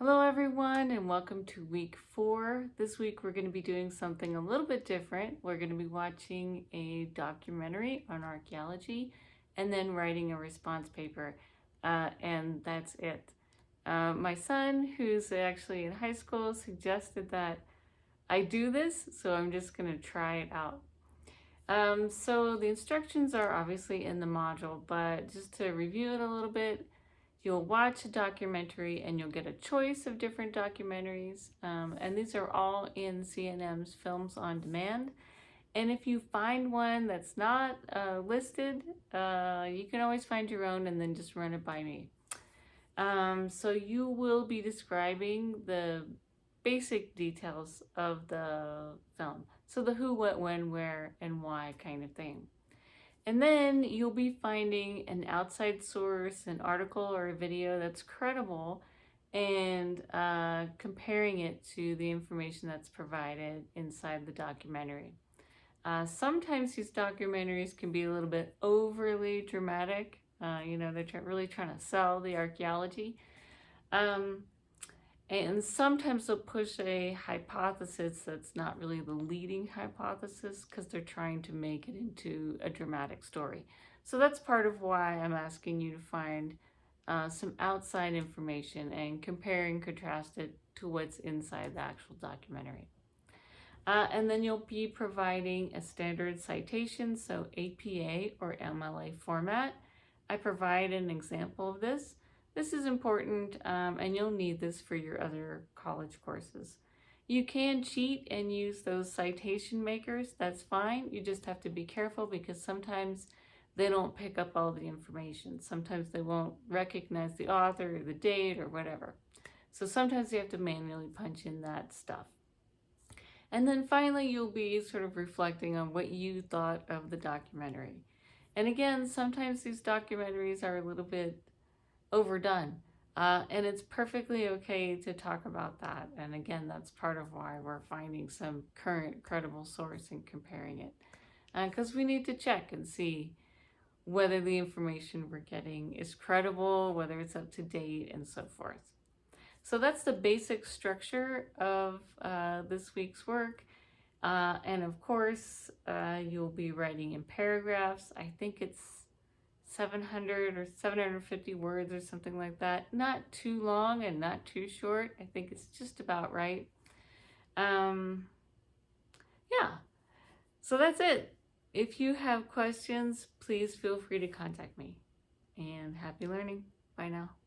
Hello everyone and welcome to week 4. This week we're going to be doing something a little bit different. We're going to be watching a documentary on archaeology and then writing a response paper, and that's it. My son, who's actually in high school, suggested that I do this, so I'm just going to try it out. So the instructions are obviously in the module, but just to review it a little bit, you'll watch a documentary and you'll get a choice of different documentaries. And these are all in CNM's Films on Demand. And if you find one that's not listed, you can always find your own and then just run it by me. So you will be describing the basic details of the film. So the who, what, when, where, and why kind of thing. And then you'll be finding an outside source, an article or a video that's credible, and comparing it to the information that's provided inside the documentary. Sometimes these documentaries can be a little bit overly dramatic. They're really trying to sell the archaeology. And sometimes they'll push a hypothesis that's not really the leading hypothesis because they're trying to make it into a dramatic story. So that's part of why I'm asking you to find some outside information and compare and contrast it to what's inside the actual documentary. And then you'll be providing a standard citation, so APA or MLA format. I provide an example of this. This is important, and you'll need this for your other college courses. You can cheat and use those citation makers. That's fine. You just have to be careful because sometimes they don't pick up all the information. Sometimes they won't recognize the author or the date or whatever. So sometimes you have to manually punch in that stuff. And then finally, you'll be sort of reflecting on what you thought of the documentary. And again, sometimes these documentaries are a little bit overdone, and it's perfectly okay to talk about that. And again, that's part of why we're finding some current credible source and comparing it, because we need to check and see whether the information we're getting is credible, whether it's up to date, and so forth. So that's the basic structure of this week's work. And of course, you'll be writing in paragraphs. I think it's 700 or 750 words or something like that. Not too long and not too short. I think it's just about right. Yeah. So that's it. If you have questions, please feel free to contact me. And happy learning. Bye now.